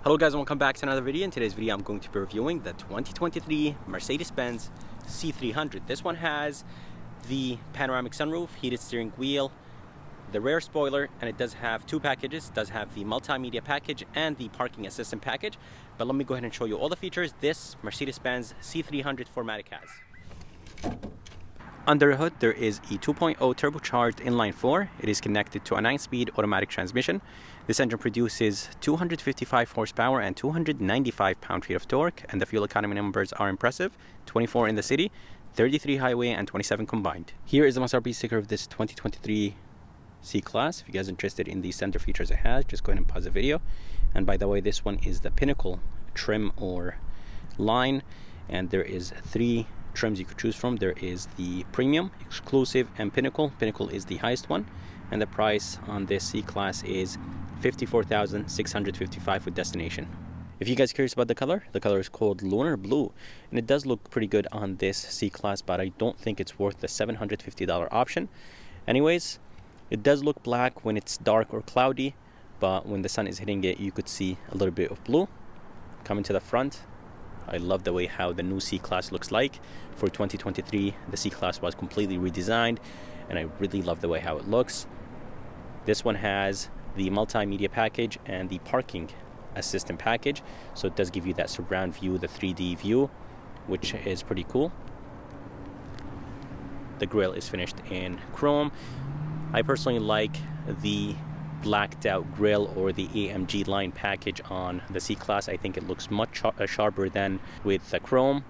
Hello guys, and welcome back to another video. In today's video I'm going to be reviewing the 2023 Mercedes-Benz C300. This one has the panoramic sunroof, heated steering wheel, the rear spoiler, and it does have two packages. It does have the multimedia package and the parking assistant package. But let me go ahead and show you all the features this Mercedes-Benz C300 4MATIC has. Under the hood, there is a 2.0 turbocharged inline-4. It is connected to a 9-speed automatic transmission. This engine produces 255 horsepower and 295 pound-feet of torque, and the fuel economy numbers are impressive: 24 in the city, 33 highway, and 27 combined. Here is the MSRP sticker of this 2023 C-Class. If you guys are interested in the standard features it has, just go ahead and pause the video. And by the way, this one is the Pinnacle trim or line, and there is 3 trims you could choose from. There is the Premium, Exclusive, and Pinnacle. Pinnacle is the highest one, and the price on this C-Class is $54,655 with destination. If you guys are curious about the color is called Lunar Blue, and it does look pretty good on this C-Class, but I don't think it's worth the $750 option. Anyways, it does look black when it's dark or cloudy, but when the sun is hitting it, you could see a little bit of blue. Coming to the front, I love the way how the new C-Class looks like. For 2023, the C-Class was completely redesigned, and I really love the way how it looks. This one has the multimedia package and the parking assistant package, so it does give you that surround view, the 3D view, which is pretty cool. The grille is finished in chrome. I personally like the blacked out grille or the AMG line package on the C-Class. I think it looks much sharper than with the chrome.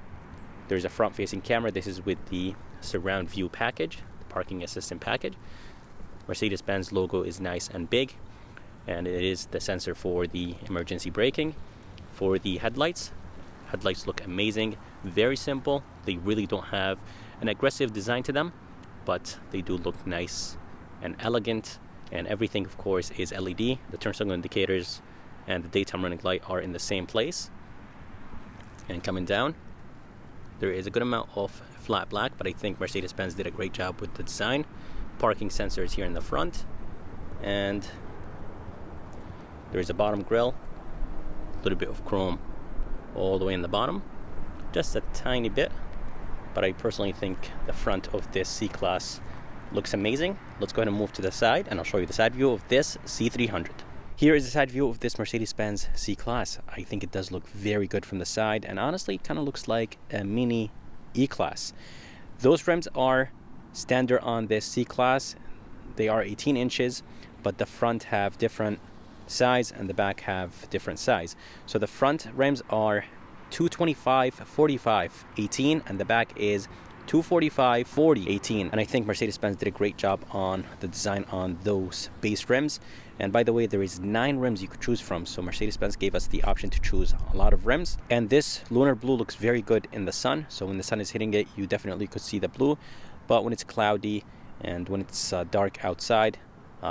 There's a front facing camera. This is with the surround view package, the parking assistant package. Mercedes-Benz logo is nice and big, and it is the sensor for the emergency braking. For the headlights look amazing, very simple. They really don't have an aggressive design to them, but they do look nice and elegant. And everything, of course, is LED. The turn signal indicators and the daytime running light are in the same place. And coming down, there is a good amount of flat black, but I think Mercedes-Benz did a great job with the design. Parking sensors here in the front, and there is a bottom grille, a little bit of chrome all the way in the bottom, just a tiny bit, but I personally think the front of this C-Class looks amazing. Let's go ahead and move to the side, and I'll show you the side view of this C300. Here is the side view of this Mercedes-Benz C-Class. I think it does look very good from the side, and honestly it kind of looks like a mini E-Class. Those rims are standard on this C-Class. They are 18 inches, but the front have different size and the back have different size. So the front rims are 225 45 18, and the back is 245 40 18, and I think Mercedes-Benz did a great job on the design on those base rims. And by the way, there is 9 rims you could choose from, so Mercedes-Benz gave us the option to choose a lot of rims. And this Lunar Blue looks very good in the sun, so when the sun is hitting it, you definitely could see the blue. But when it's cloudy and when it's dark outside,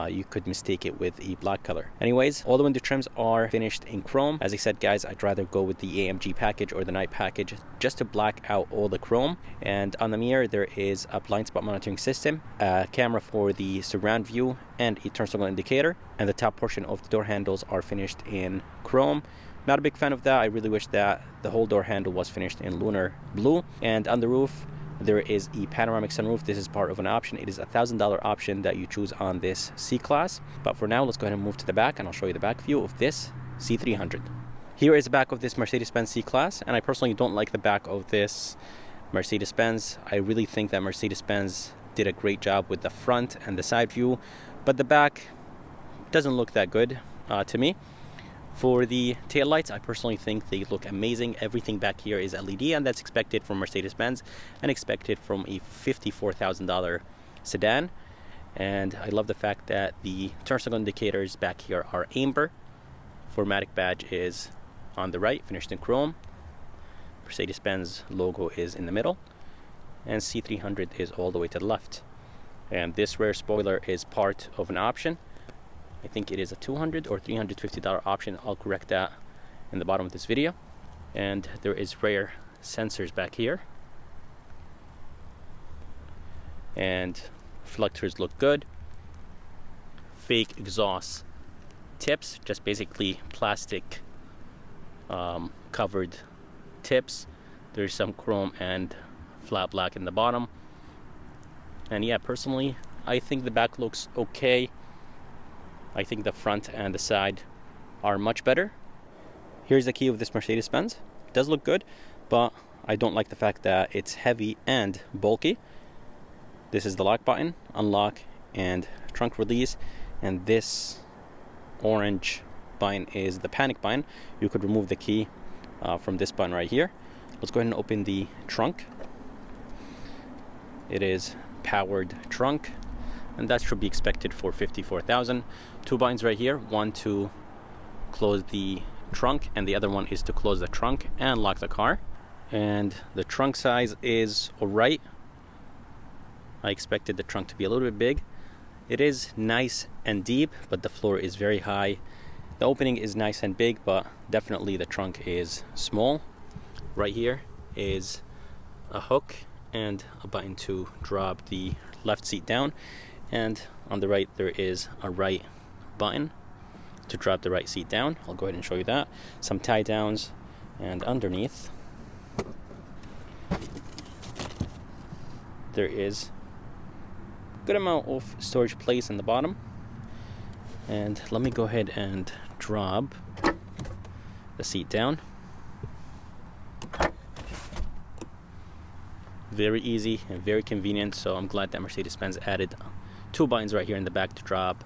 you could mistake it with a black color. Anyways, all the window trims are finished in chrome. As I said, guys, I'd rather go with the AMG package or the night package just to black out all the chrome. And on the mirror, there is a blind spot monitoring system, a camera for the surround view, and a turn signal indicator. And the top portion of the door handles are finished in chrome. Not a big fan of that. I really wish that the whole door handle was finished in Lunar Blue. And on the roof, there is a panoramic sunroof. This is part of an option. It is a $1,000 option that you choose on this C-Class. But for now, let's go ahead and move to the back, and I'll show you the back view of this C300. Here is the back of this Mercedes-Benz C-Class, and I personally don't like the back of this Mercedes-Benz. I really think that Mercedes-Benz did a great job with the front and the side view, but the back doesn't look that good to me. For the taillights, I personally think they look amazing. Everything back here is LED, and that's expected from Mercedes-Benz and expected from a $54,000 sedan. And I love the fact that the turn signal indicators back here are amber. 4MATIC badge is on the right, finished in chrome. Mercedes-Benz logo is in the middle, and C300 is all the way to the left. And this rear spoiler is part of an option. I think it is a $200 or $350 option. I'll correct that in the bottom of this video. And there is rear sensors back here. And reflectors look good. Fake exhaust tips, just basically plastic covered tips. There's some chrome and flat black in the bottom. And yeah, personally, I think the back looks okay. I think the front and the side are much better. Here's the key of this Mercedes-Benz. It does look good, but I don't like the fact that it's heavy and bulky. This is the lock button, unlock and trunk release, and this orange button is the panic button. You could remove the key from this button right here. Let's go ahead and open the trunk. It is powered trunk, and that should be expected for $54,000. Two buttons right here, one to close the trunk and the other one is to close the trunk and lock the car. And the trunk size is alright. I expected the trunk to be a little bit big. It is nice and deep, but the floor is very high. The opening is nice and big, but definitely the trunk is small. Right here is a hook and a button to drop the left seat down, and on the right there is a right button to drop the right seat down. I'll go ahead and show you that. Some tie downs, and underneath there is a good amount of storage place in the bottom. And let me go ahead and drop the seat down. Very easy and very convenient, so I'm glad that Mercedes-Benz added two buttons right here in the back to drop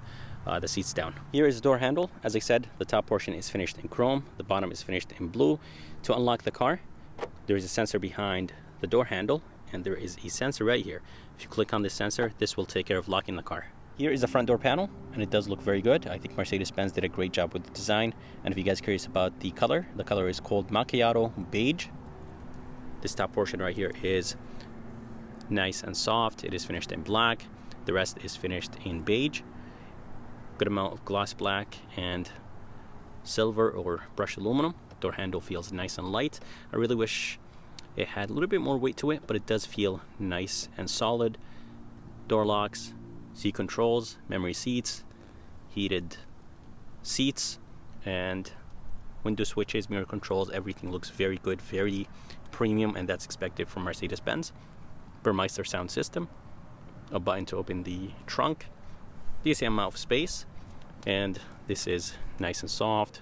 the seats down. Here is the door handle. As I said, the top portion is finished in chrome, the bottom is finished in blue. To unlock the car, there is a sensor behind the door handle, and there is a sensor right here. If you click on this sensor, this will take care of locking the car. Here is the front door panel, and it does look very good. I think Mercedes-Benz did a great job with the design. And if you guys are curious about the color is called Macchiato Beige. This top portion right here is nice and soft. It is finished in black. The rest is finished in beige. Good amount of gloss black and silver or brushed aluminum. Door handle feels nice and light. I really wish it had a little bit more weight to it, but it does feel nice and solid. Door locks, seat controls, memory seats, heated seats, and window switches, mirror controls. Everything looks very good, very premium, and that's expected from Mercedes-Benz. Burmeister sound system, a button to open the trunk, decent amount of space, and this is nice and soft.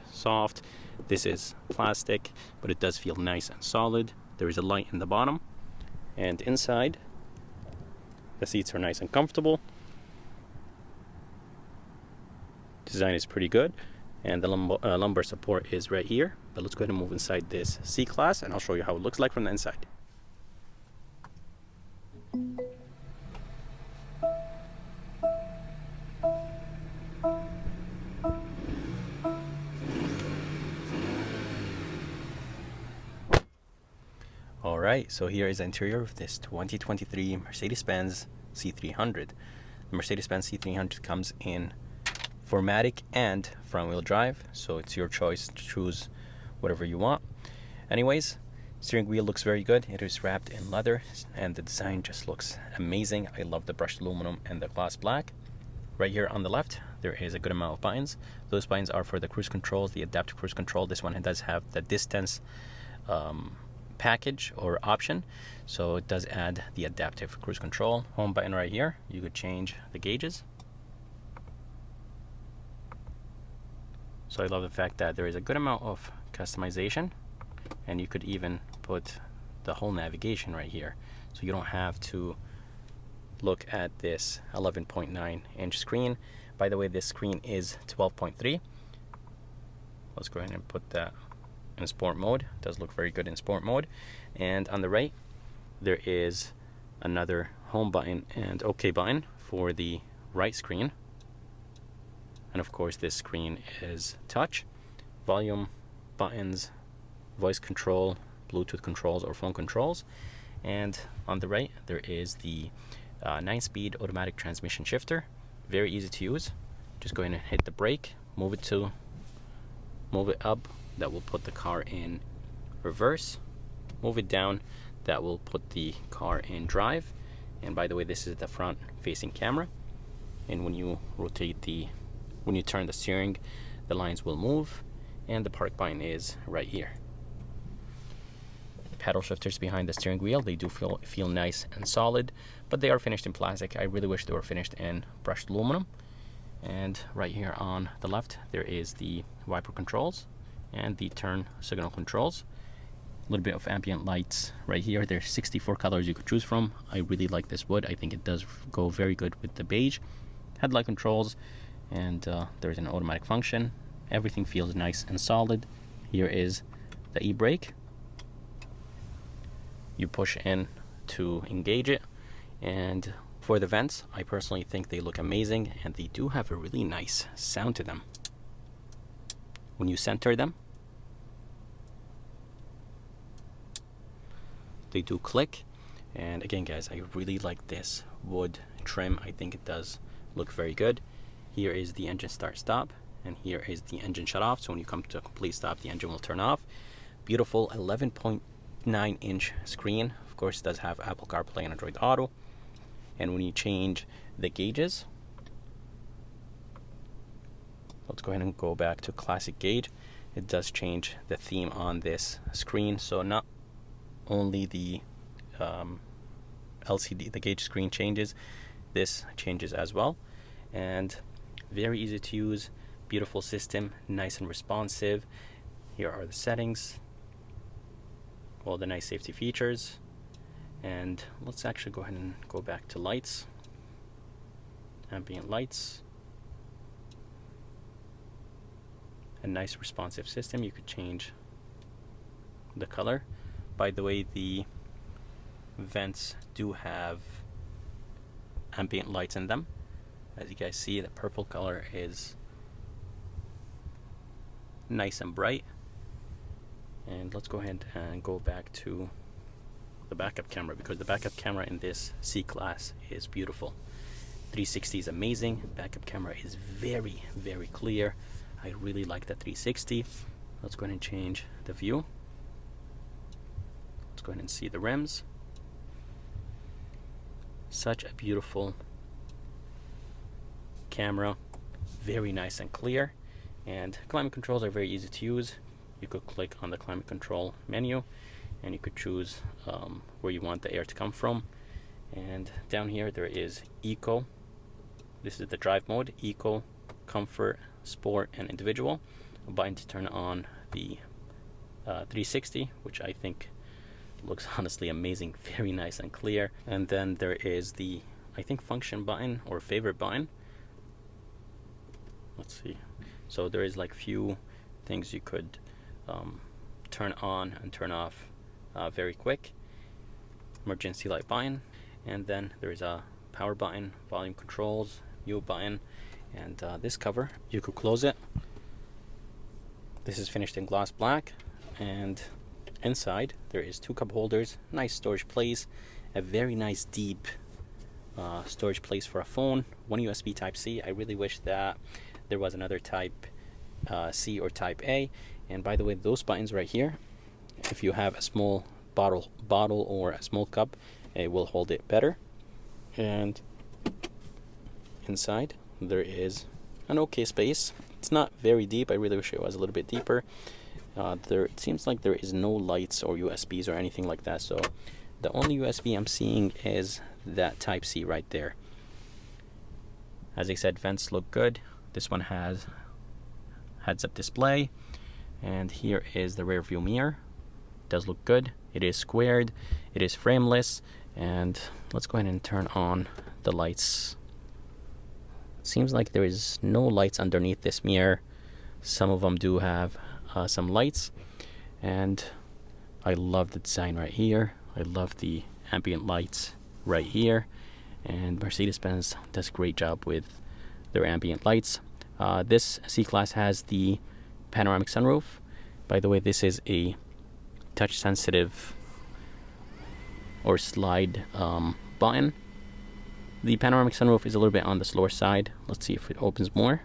This is plastic, but it does feel nice and solid. There is a light in the bottom, and inside the seats are nice and comfortable. Design is pretty good, and the lumbar support is right here. But let's go ahead and move inside this C-Class, and I'll show you how it looks like from the inside. Alright, so here is the interior of this 2023 Mercedes-Benz C300. The Mercedes-Benz C300 comes in 4MATIC and front-wheel drive, so it's your choice to choose whatever you want. Anyways, steering wheel looks very good. It is wrapped in leather, and the design just looks amazing. I love the brushed aluminum and the gloss black. Right here on the left, there is a good amount of buttons. Those buttons are for the cruise controls, the adaptive cruise control. This one does have the distance package or option, so it does add the adaptive cruise control. Home button right here, you could change the gauges. So I love the fact that there is a good amount of customization, and you could even put the whole navigation right here, so you don't have to look at this 11.9 inch screen. By the way, this screen is 12.3. Let's go ahead and put that in sport mode. It does look very good in sport mode. And on the right, there is another home button and OK button for the right screen. And of course, this screen is touch, volume, buttons, voice control, Bluetooth controls or phone controls. And on the right, there is the 9-speed automatic transmission shifter, very easy to use. Just go ahead and hit the brake, move it up, that will put the car in reverse, move it down, that will put the car in drive. And by the way, this is the front facing camera, and when you turn the steering, the lines will move, and the park button is right here. Paddle shifters behind the steering wheel, they do feel nice and solid, but they are finished in plastic. I really wish they were finished in brushed aluminum. And right here on the left, there is the wiper controls and the turn signal controls. A little bit of ambient lights right here. There's 64 colors you could choose from. I really like this wood. I think it does go very good with the beige. Headlight controls, and there's an automatic function. Everything feels nice and solid. Here is the e-brake. You push in to engage it, and for the vents, I personally think they look amazing, and they do have a really nice sound to them. When you center them, they do click. And again, guys, I really like this wood trim. I think it does look very good. Here is the engine start stop, and here is the engine shut off. So when you come to a complete stop, the engine will turn off. Beautiful 11.9-inch screen. Of course, it does have Apple CarPlay and Android Auto. And when you change the gauges, let's go ahead and go back to classic gauge. It does change the theme on this screen. So not only the LCD, the gauge screen changes, this changes as well. And very easy to use, beautiful system, nice and responsive. Here are the settings, all the nice safety features. And let's actually go ahead and go back to lights, ambient lights. A nice responsive system. You could change the color. By the way, the vents do have ambient lights in them. As you guys see, the purple color is nice and bright. And let's go ahead and go back to the backup camera, because the backup camera in this C-Class is beautiful. 360 is amazing. Backup camera is very, very clear. I really like the 360. Let's go ahead and change the view. Let's go ahead and see the rims. Such a beautiful camera, very nice and clear. And climate controls are very easy to use. You could click on the climate control menu, and you could choose where you want the air to come from. And down here there is Eco. This is the drive mode: Eco, Comfort, Sport, and Individual. A button to turn on the 360, which I think looks honestly amazing, very nice and clear. And then there is the, I think, function button or favorite button. Let's see. So there is like few things you could turn on and turn off very quick. Emergency light button, and then there's a power button, volume controls, mute button, and this cover, you could close it. This is finished in gloss black, and inside there is 2 cup holders, nice storage place, a very nice deep storage place for a phone, 1 USB Type-C. I really wish that there was another Type C or Type A. And by the way, those buttons right here, if you have a small bottle or a small cup, it will hold it better. And inside there is an okay space. It's not very deep. I really wish it was a little bit deeper. It seems like there is no lights or USBs or anything like that, so the only USB I'm seeing is that Type-C right there. As I said, vents look good. This one has heads-up display, and here is the rear view mirror. It does look good. It is squared, it is frameless, and let's go ahead and turn on the lights. It seems like there is no lights underneath this mirror. Some of them do have some lights, and I love the design right here. I love the ambient lights right here, and Mercedes-Benz does a great job with their ambient lights. This C-Class has the panoramic sunroof. By the way, this is a touch sensitive or slide button. The panoramic sunroof is a little bit on the slower side. Let's see if it opens more.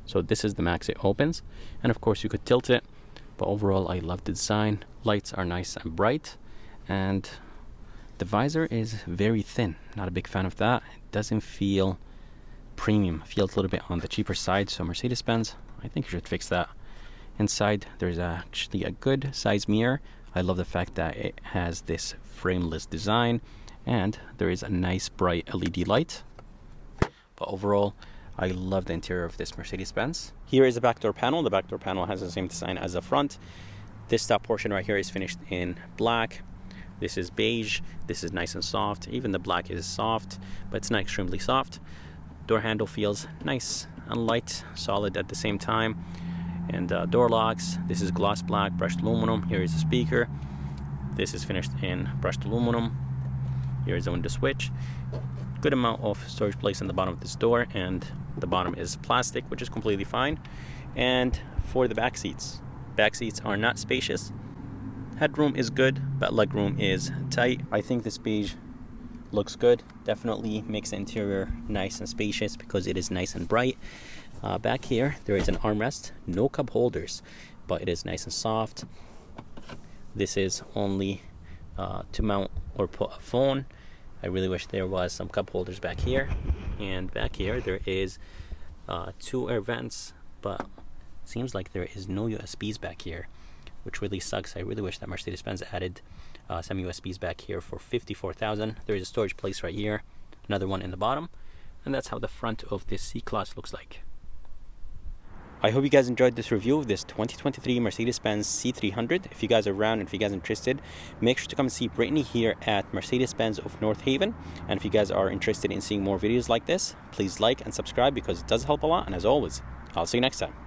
So this is the max it opens, and of course you could tilt it, but overall I love the design. Lights are nice and bright, and the visor is very thin. Not a big fan of that. It doesn't feel premium. It feels a little bit on the cheaper side, so Mercedes-Benz, I think you should fix that. Inside there's actually a good size mirror. I love the fact that it has this frameless design, and there is a nice bright LED light. But overall, I love the interior of this Mercedes-Benz. Here is the back door panel. The back door panel has the same design as the front. This top portion right here is finished in black. This is beige. This is nice and soft. Even the black is soft, but it's not extremely soft. Door handle feels nice and light, solid at the same time. And door locks. This is gloss black, brushed aluminum. Here is the speaker. This is finished in brushed aluminum. Here is the window switch. Good amount of storage place in the bottom of this door, and the bottom is plastic, which is completely fine. And for the back seats are not spacious. Headroom is good, but legroom is tight. I think this beige looks good. Definitely makes the interior nice and spacious because it is nice and bright. Back here there is an armrest, no cup holders, but it is nice and soft. This is only to mount or put a phone. I really wish there was some cup holders back here. And back here there is 2 air vents, but it seems like there is no USBs back here, which really sucks. I really wish that Mercedes-Benz added some USBs back here for $54,000. There is a storage place right here, another one in the bottom, and that's how the front of this C-Class looks like. I hope you guys enjoyed this review of this 2023 Mercedes-Benz C300. If you guys are around and if you guys are interested, make sure to come and see Brittney here at Mercedes-Benz of North Haven. And if you guys are interested in seeing more videos like this, please like and subscribe because it does help a lot. And as always, I'll see you next time.